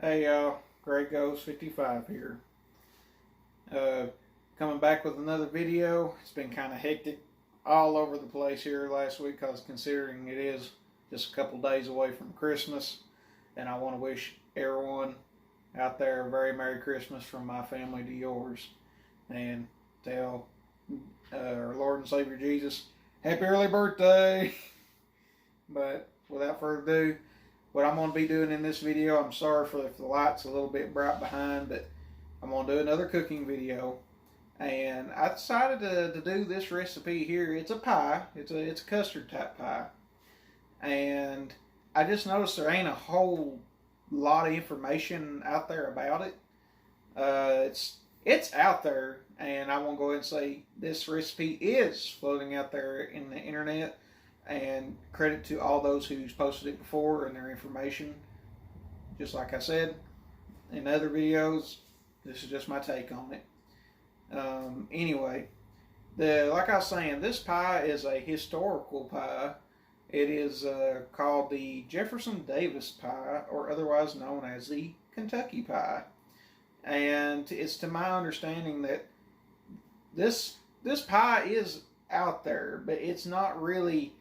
Hey y'all, Grey Ghost 55 here. Coming back with another video. It's been kind of hectic all over the place here last week because considering it is just a couple days away from Christmas, and I want to wish everyone out there a very Merry Christmas from my family to yours, and tell our Lord and Savior Jesus, Happy early birthday! But without further ado, what I'm going to be doing in this video, I'm sorry for if the light's a little bit bright behind, but I'm going to do another cooking video. And I decided to do this recipe here. It's a pie. It's a custard type pie. And I just noticed there ain't a whole lot of information out there about it. It's out there, and I want to go ahead and say this recipe is floating out there in the internet. And credit to all those who's posted it before and their information. Just like I said in other videos, this is just my take on it. Anyway, like I was saying, this pie is a historical pie. It is called the Jefferson Davis pie, or otherwise known as the Kentucky pie. And it's to my understanding that this pie is out there, but it's not really.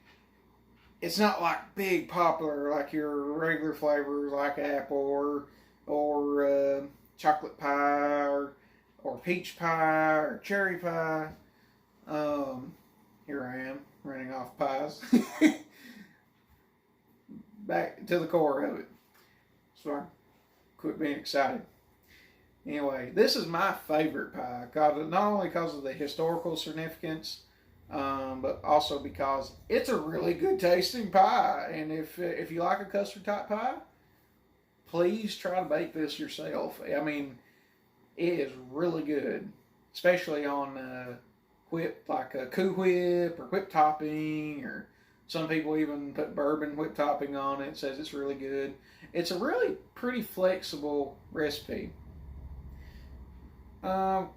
It's not like big popular like your regular flavors like apple or chocolate pie or peach pie or cherry pie. Here I am running off pies. Back to the core of it. So I quit being excited. Anyway, this is my favorite pie, not only because of the historical significance, but also because it's a really good tasting pie. And if you like a custard type pie, please try to bake this yourself. I mean, it is really good, especially on whip, like a Cool Whip or whip topping, or some people even put bourbon whip topping on it. It says it's really good. It's a really pretty flexible recipe.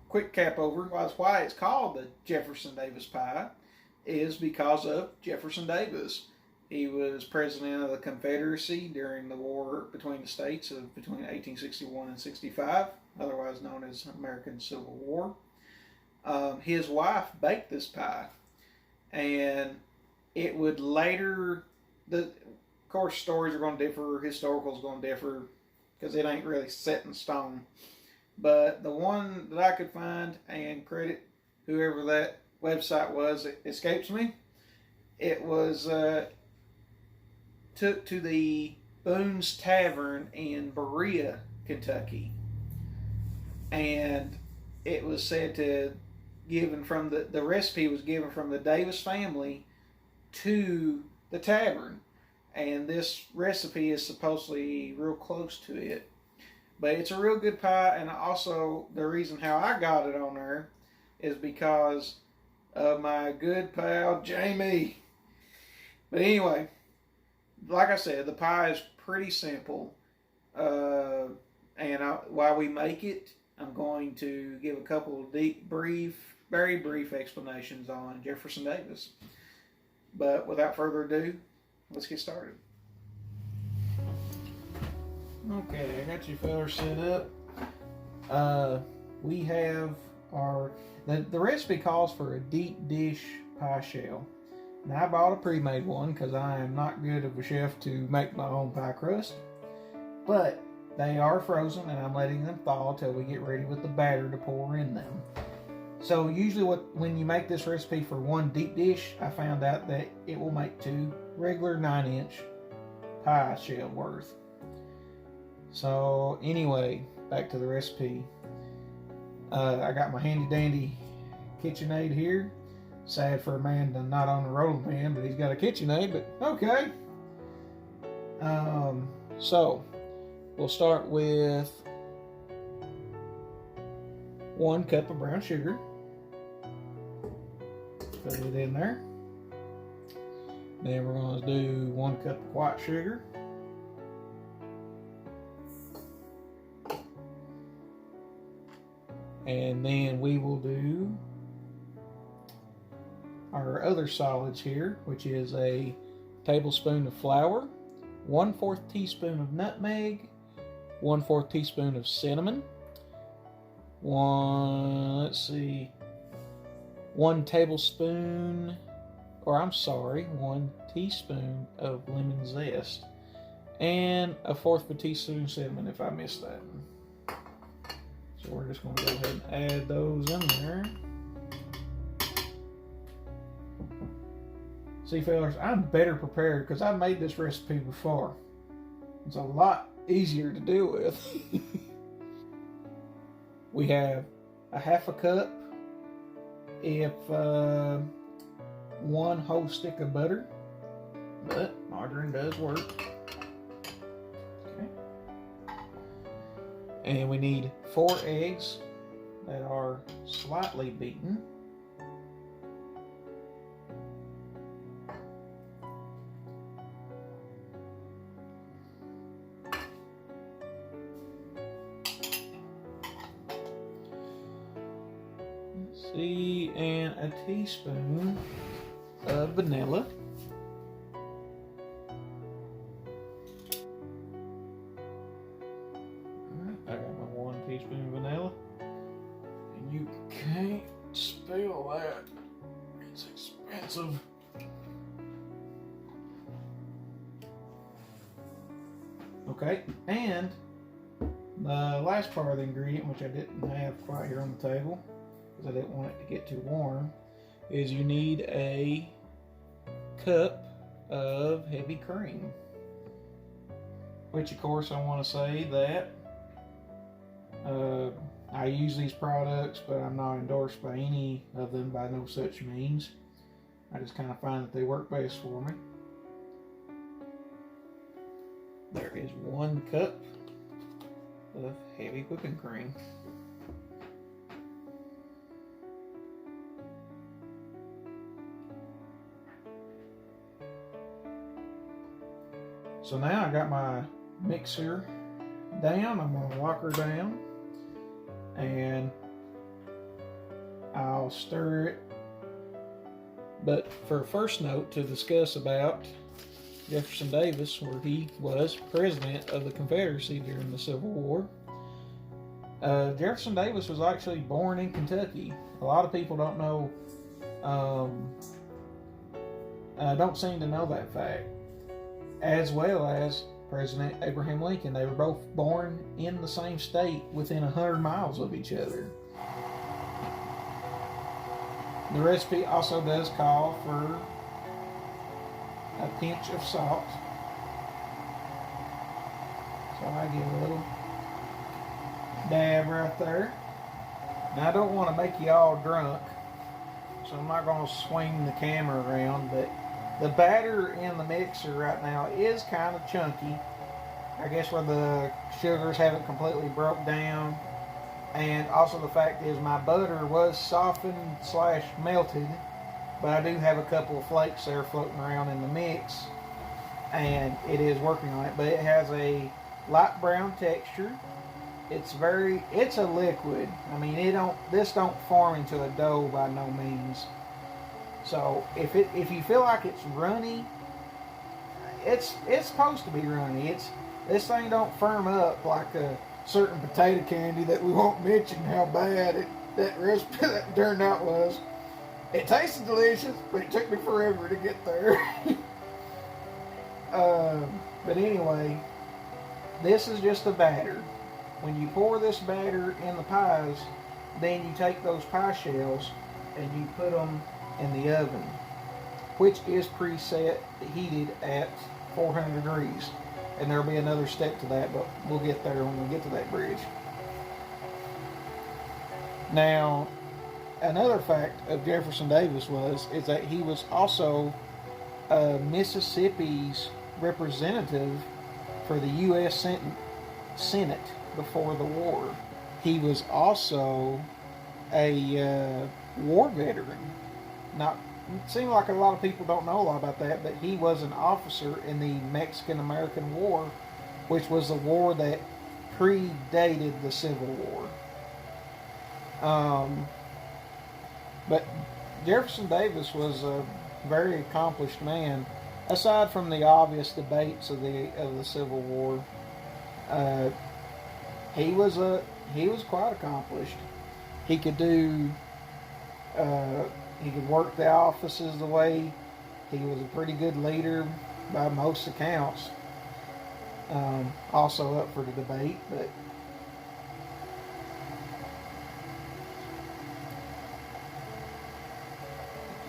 Quick cap over why it's called the Jefferson Davis pie is because of Jefferson Davis. He was president of the Confederacy during the war between the states of between 1861 and 65, otherwise known as American Civil War. His wife baked this pie, and it would later, of course stories are going to differ, historical is going to differ, because it ain't really set in stone. But the one that I could find, and credit whoever that website was, it escapes me. It was took to the Boone's Tavern in Berea, Kentucky, and it was said to given from the recipe was given from the Davis family to the tavern, and this recipe is supposedly real close to it. But it's a real good pie, and also the reason how I got it on there is because of my good pal Jamie. But anyway, like I said, the pie is pretty simple. While we make it, I'm going to give a couple of very brief explanations on Jefferson Davis. But without further ado, let's get started. Okay, I got you fellas set up. We have the recipe calls for a deep dish pie shell. Now I bought a pre-made one because I am not good of a chef to make my own pie crust. But they are frozen, and I'm letting them thaw till we get ready with the batter to pour in them. So usually when you make this recipe for one deep dish, I found out that it will make two regular 9-inch pie shell worth. So anyway, back to the recipe. I got my handy dandy KitchenAid here. Sad for a man to not own a rolling pin, but he's got a KitchenAid, but okay. So we'll start with 1 cup of brown sugar. Put it in there. Then we're going to do 1 cup of white sugar. And then we will do our other solids here, which is a tablespoon of flour, 1/4 teaspoon of nutmeg, 1/4 teaspoon of cinnamon, 1 tablespoon, or I'm sorry, 1 teaspoon of lemon zest, and 1/4 of a teaspoon of cinnamon if I missed that. So we're just going to go ahead and add those in there. See, fellas, I'm better prepared because I've made this recipe before. It's a lot easier to deal with. We have 1/2 cup if 1 whole stick of butter, but margarine does work. Okay. And we need 4 eggs that are slightly beaten. And a teaspoon of vanilla. Alright, I got my 1 teaspoon of vanilla. And you can't spill that. It's expensive. Okay, and the last part of the ingredient, which I didn't have quite here on the table, because I didn't want it to get too warm, is you need a cup of heavy cream. Which, of course, I want to say that I use these products, but I'm not endorsed by any of them by no such means. I just kind of find that they work best for me. There is 1 cup of heavy whipping cream. So now I got my mixer down. I'm going to lock her down and I'll stir it. But for a first note to discuss about Jefferson Davis, where he was president of the Confederacy during the Civil War. Jefferson Davis was actually born in Kentucky. A lot of people don't know, don't seem to know that fact. As well as President Abraham Lincoln. They were both born in the same state within 100 miles of each other. The recipe also does call for a pinch of salt. So I give a little dab right there. Now I don't want to make you all drunk, so I'm not going to swing the camera around, but the batter in the mixer right now is kind of chunky. I guess where the sugars haven't completely broke down. And also the fact is my butter was softened / melted. But I do have a couple of flakes there floating around in the mix. And it is working on it. But it has a light brown texture. It's a liquid. I mean, this don't form into a dough by no means. So if you feel like it's runny, it's supposed to be runny. This thing don't firm up like a certain potato candy that we won't mention how bad that recipe that turned out was. It tasted delicious, but it took me forever to get there. But anyway, this is just a batter. When you pour this batter in the pies, then you take those pie shells and you put them in the oven, which is preset heated at 400 degrees. And there'll be another step to that, but we'll get there when we get to that bridge. Now, another fact of Jefferson Davis is that he was also Mississippi's representative for the U.S. Senate before the war. He was also a war veteran. Now, it seems like a lot of people don't know a lot about that, but he was an officer in the Mexican-American War, which was the war that predated the Civil War. But Jefferson Davis was a very accomplished man. Aside from the obvious debates of the Civil War, he was quite accomplished. He could do he could work the offices the way. He was a pretty good leader by most accounts. Also up for the debate, but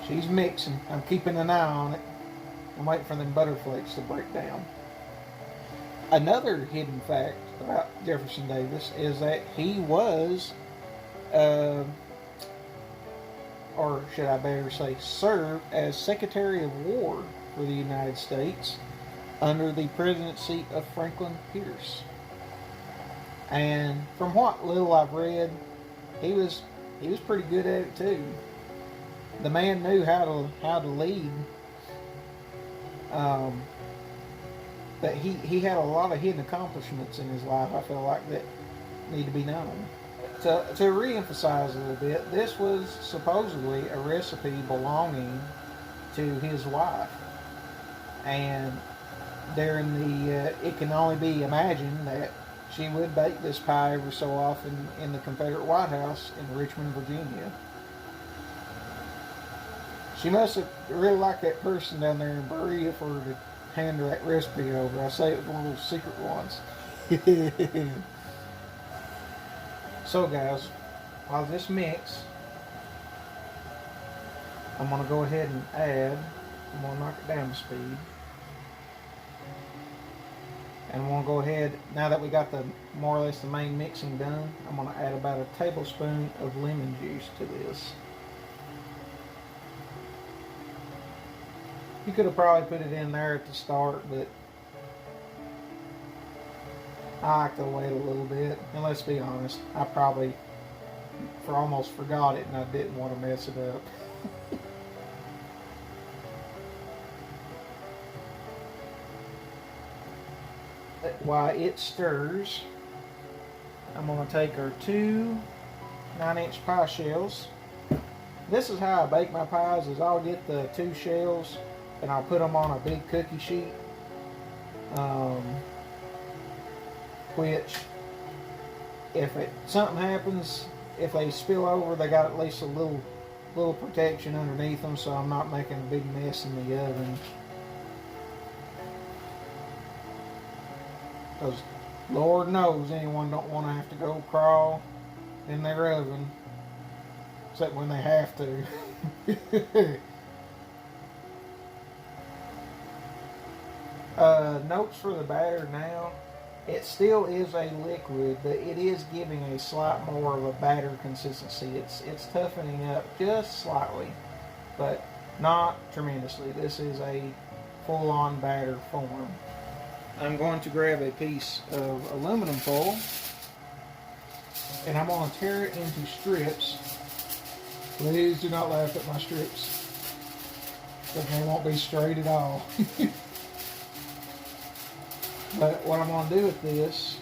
she's mixing. I'm keeping an eye on it. I'm waiting for them butterflakes to break down. Another hidden fact about Jefferson Davis is that he was, or should I better say, served as Secretary of War for the United States under the presidency of Franklin Pierce. And from what little I've read, he was pretty good at it too. The man knew how to lead. But he had a lot of hidden accomplishments in his life, I feel like, that need to be known. To re-emphasize a little bit, this was supposedly a recipe belonging to his wife. And during it can only be imagined that she would bake this pie every so often in the Confederate White House in Richmond, Virginia. She must have really liked that person down there in Berea for her to hand her that recipe over. I say it was one of those secret ones. So guys, while this mix, I'm going to go ahead and I'm going to knock it down to speed. And I'm going to go ahead, now that we got the more or less the main mixing done, I'm going to add about a tablespoon of lemon juice to this. You could have probably put it in there at the start, but I like to wait a little bit. And let's be honest, I probably almost forgot it and I didn't want to mess it up. While it stirs, I'm going to take our two 9-inch pie shells. This is how I bake my pies, is I'll get the two shells and I'll put them on a big cookie sheet, which if something happens, if they spill over, they got at least a little protection underneath them, so I'm not making a big mess in the oven. Because Lord knows anyone don't want to have to go crawl in their oven, except when they have to. Notes for the batter now. It still is a liquid, but it is giving a slight more of a batter consistency. It's toughening up just slightly, but not tremendously. This is a full-on batter form. I'm going to grab a piece of aluminum foil and I'm going to tear it into strips. Please do not laugh at my strips, because they won't be straight at all. But what I'm going to do with this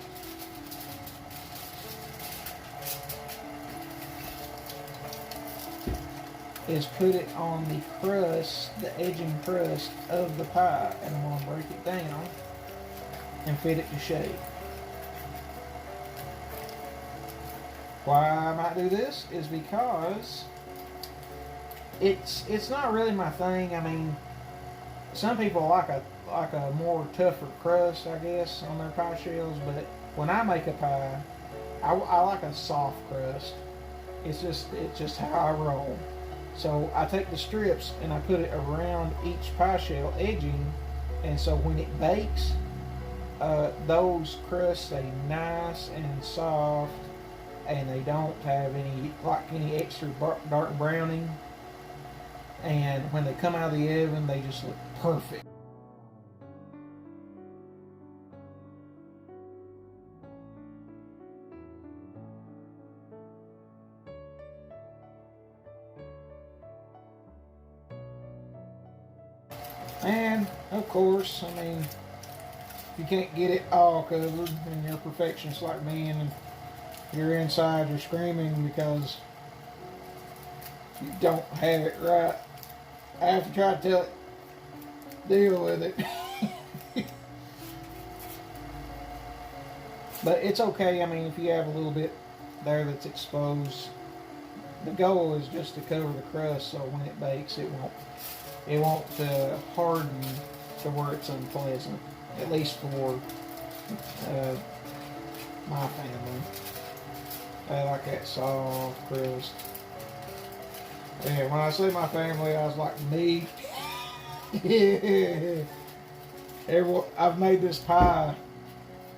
is put it on the crust, the edging crust of the pie, and I'm going to break it down and fit it to shape. Why I might do this is because it's not really my thing. I mean, some people like a more tougher crust, I guess, on their pie shells, but when I make a pie, I like a soft crust. It's just how I roll. So I take the strips and I put it around each pie shell edging, and so when it bakes, those crusts stay nice and soft, and they don't have any extra dark browning. And when they come out of the oven, they just look perfect. And of course, I mean, you can't get it all covered and you're a perfectionist like me, and you're inside, you're screaming because you don't have it right. I have to try to tell it, deal with it. But it's okay. I mean, if you have a little bit there that's exposed, the goal is just to cover the crust so when it bakes, it won't harden to where it's unpleasant. At least for uh, my family. I like that soft crust. Yeah, when I say my family, I was like me. I've made this pie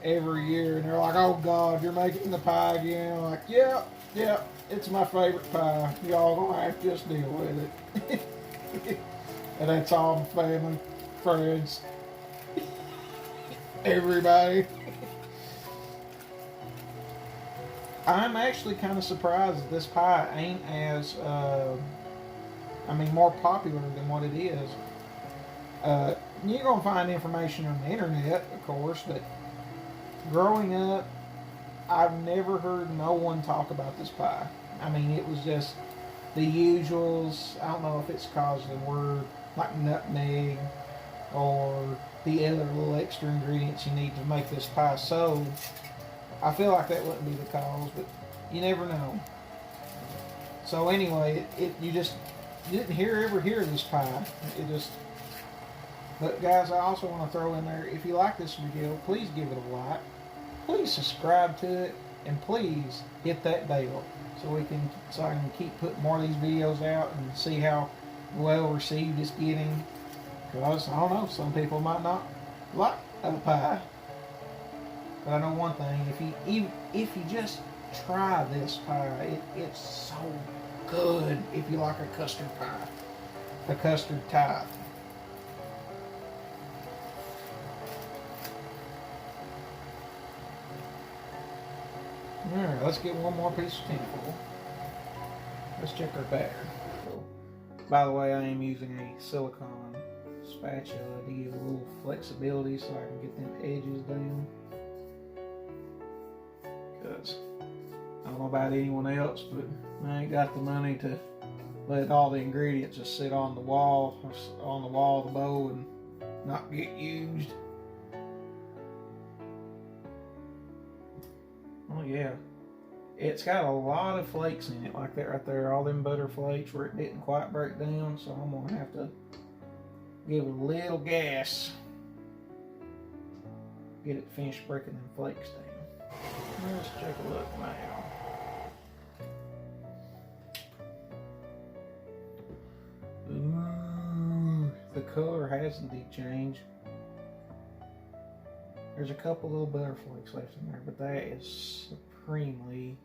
every year, and they're like, "Oh God, you're making the pie again." I'm like, "Yeah, it's my favorite pie. Y'all gonna have to just deal with it." And that's all my family, friends, everybody. I'm actually kind of surprised that this pie ain't as, more popular than what it is. You're going to find information on the internet, of course, but growing up, I've never heard no one talk about this pie. I mean, it was just the usuals. I don't know if it's because of the word like nutmeg or the other little extra ingredients you need to make this pie. So I feel like that wouldn't be the cause, but you never know. So anyway, you didn't ever hear this pie. But guys, I also want to throw in there, if you like this video, please give it a like. Please subscribe to it, and please hit that bell so I can keep putting more of these videos out and see how well received it's getting. Because I don't know, some people might not like a pie. But I know one thing, if you just try this pie, it's so good if you like a custard pie, a custard type. Alright, let's get one more piece of tinfoil. Let's check our batter. So, by the way, I am using a silicone spatula to give a little flexibility so I can get them edges down. Because I don't know about anyone else, but I ain't got the money to let all the ingredients just sit on the wall of the bowl and not get used. Oh yeah, it's got a lot of flakes in it, like that right there, all them butter flakes where it didn't quite break down, so I'm gonna have to give it a little gas, get it finished breaking them flakes down. Let's take a look now. Ooh, the color has indeed changed. There's a couple little butter flakes left in there, but that is supremely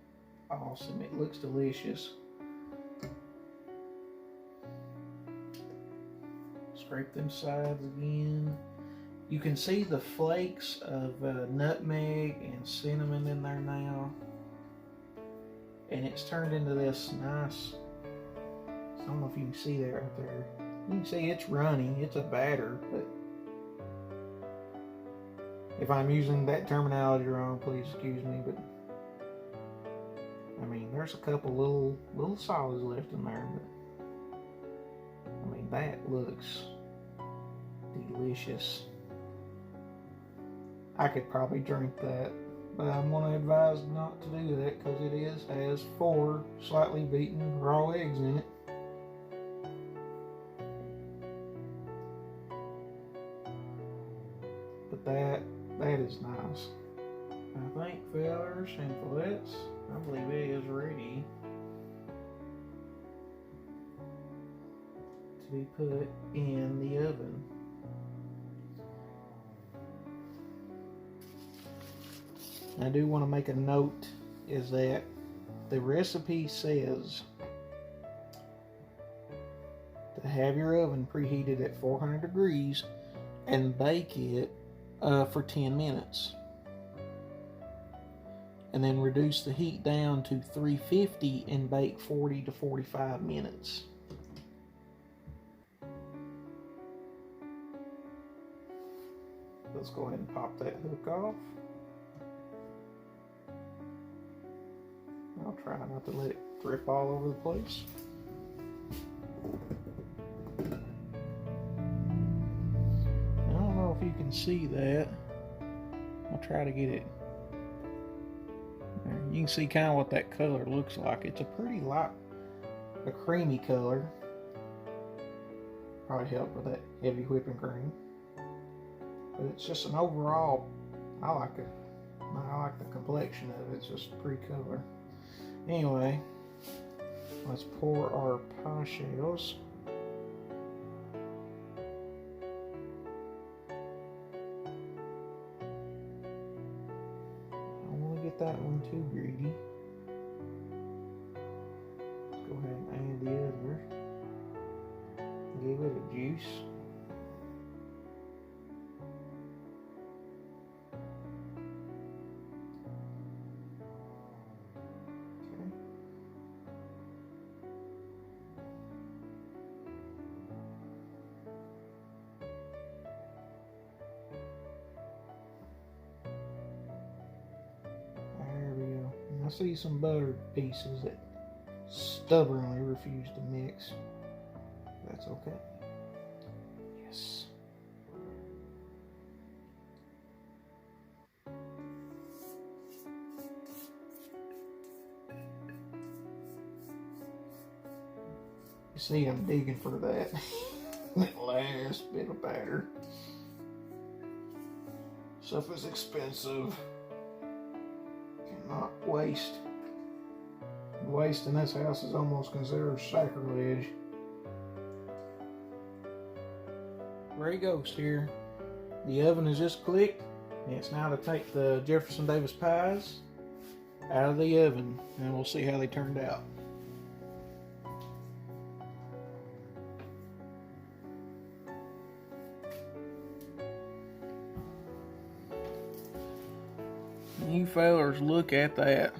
awesome. It looks delicious. Scrape them sides again. You can see the flakes of nutmeg and cinnamon in there now. And it's turned into this nice, I don't know if you can see that right there. You can see it's runny, it's a batter, but if I'm using that terminology wrong, please excuse me, but I mean, there's a couple little solids left in there, but I mean, that looks delicious. I could probably drink that, but I'm going to advise not to do that because it has 4 slightly beaten raw eggs in it. But that is nice. I think, fellers and fillets, I believe it is ready to be put in the oven. I do want to make a note is that the recipe says to have your oven preheated at 400 degrees and bake it for 10 minutes. And then reduce the heat down to 350 and bake 40 to 45 minutes. Let's go ahead and pop that hook off. I'll try not to let it drip all over the place. I don't know if you can see that. I'll try to get it you can see kind of what that color looks like. It's a pretty light, a creamy color. Probably helped with that heavy whipping cream. But it's just an overall, I like it. I like the complexion of it. It's just a pretty color. Anyway, let's pour our pie shells. I don't want to get that one too greedy. Let's go ahead and add the other. Give it a juice. I see some buttered pieces that stubbornly refuse to mix. That's okay. Yes. You see, I'm digging for that, that last bit of batter. Stuff is expensive. Cannot waste. Waste in this house is almost considered sacrilege. Ready goes here. The oven is just clicked. And it's now to take the Jefferson Davis pies out of the oven, and we'll see how they turned out. You fellers, look at that.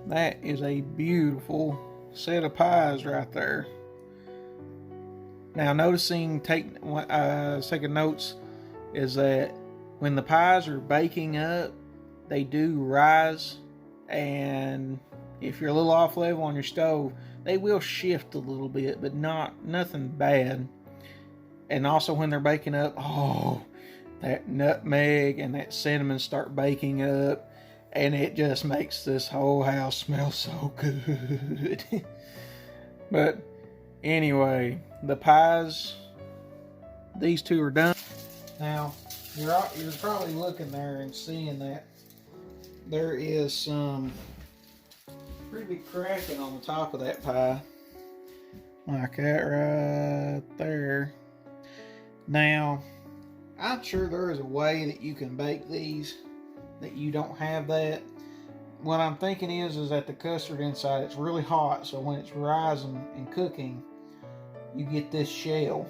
That is a beautiful set of pies right there. Now, taking notes is that when the pies are baking up, they do rise, and if you're a little off level on your stove, they will shift a little bit, but nothing bad. And also when they're baking up, that nutmeg and that cinnamon start baking up, and it just makes this whole house smell so good. But anyway, the pies, these two are done. Now, you're probably looking there and seeing that there is some pretty big cracking on the top of that pie. Like that right there. Now, I'm sure there is a way that you can bake these that you don't have that. What I'm thinking is that the custard inside, it's really hot, so when it's rising and cooking, you get this shell.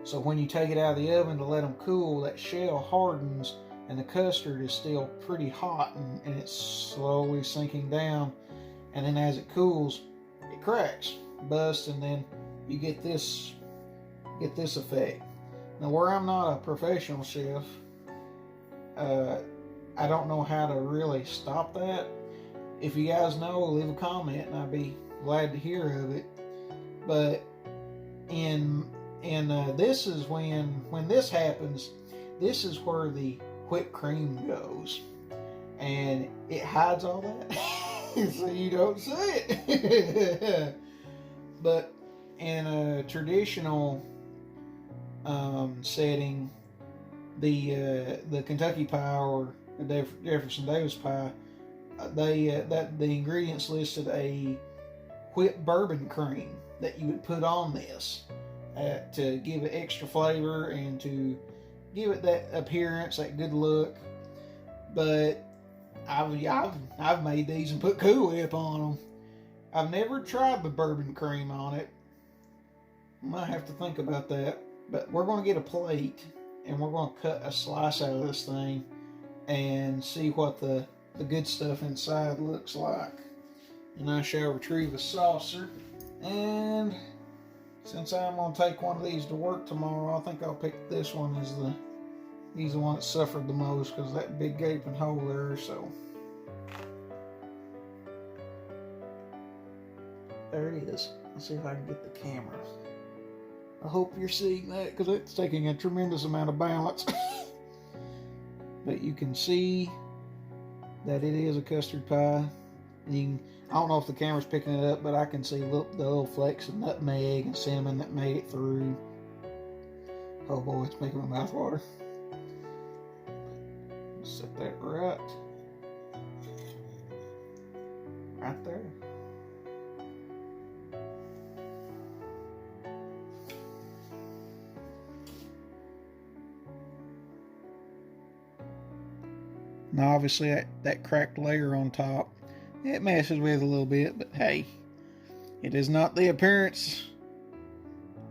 So when you take it out of the oven to let them cool, that shell hardens and the custard is still pretty hot, and it's slowly sinking down, and then as it cools, it cracks, busts, and then you get this effect. Now, where I'm not a professional chef, I don't know how to really stop that. If you guys know, leave a comment and I'd be glad to hear of it. But this is when this happens, this is where the whipped cream goes, and it hides all that, so you don't see it. But in a traditional setting, the Kentucky pie or the Jefferson Davis pie, the ingredients listed a whipped bourbon cream that you would put on this to give it extra flavor and to give it that appearance, that good look. But I've made these and put Cool Whip on them. I've never tried the bourbon cream on it. I might have to think about that. But we're going to get a plate and we're going to cut a slice out of this thing and see what the good stuff inside looks like. And I shall retrieve a saucer. And since I'm going to take one of these to work tomorrow, I think I'll pick this one as he's the one that suffered the most because of that big gaping hole there. So there it is. Let's see if I can get the camera. I hope you're seeing that because it's taking a tremendous amount of balance. But you can see that it is a custard pie. I don't know if the camera's picking it up, but I can see the little flakes of nutmeg and cinnamon that made it through. Oh boy, it's making my mouth water. Set that right there. Now obviously that cracked layer on top, it messes with a little bit, but hey, it is not the appearance.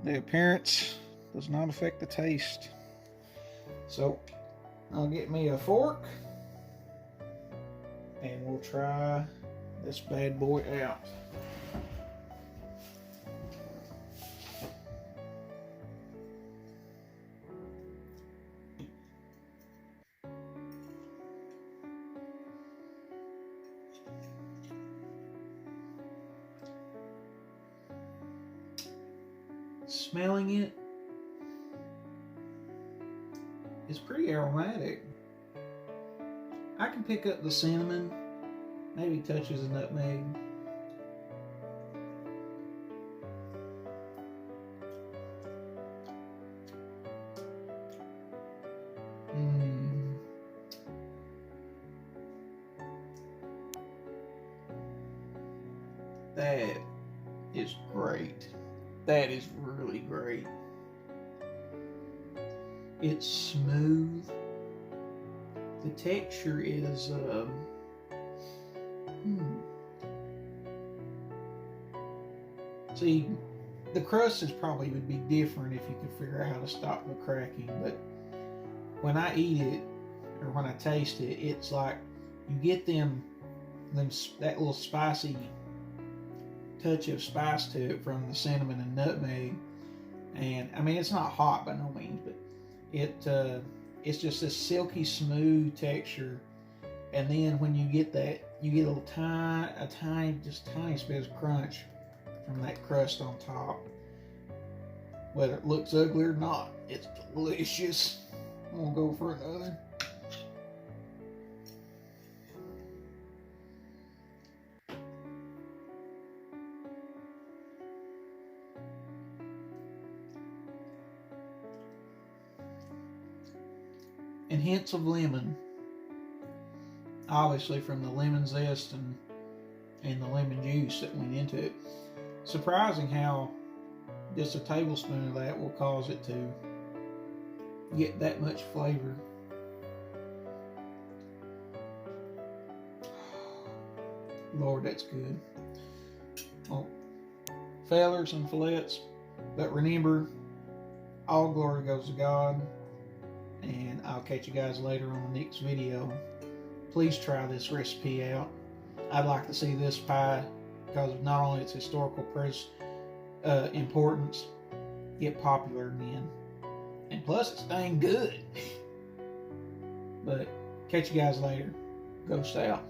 The appearance does not affect the taste. So I'll get me a fork and we'll try this bad boy out. Smelling it, it's pretty aromatic. I can pick up the cinnamon, maybe touches of nutmeg. That is great. That is really great. It's smooth. The texture is See, the crust is probably would be different if you could figure out how to stop the cracking, but when I eat it or when I taste it, it's like you get that little spicy touch of spice to it from the cinnamon and nutmeg. And I mean, it's not hot by no means, but it's just this silky smooth texture. And then when you get that, you get a tiny bit of crunch from that crust on top. Whether it looks ugly or not, it's delicious. I'm gonna go for another. And hints of lemon, obviously from the lemon zest and the lemon juice that went into it. Surprising how just a tablespoon of that will cause it to get that much flavor. Lord, that's good. Well, fellers and fillets, but remember, all glory goes to God. And I'll catch you guys later on the next video. Please try this recipe out. I'd like to see this pie, because of not only its historical importance, get popular again. And plus, it's dang good. But catch you guys later. Ghost out.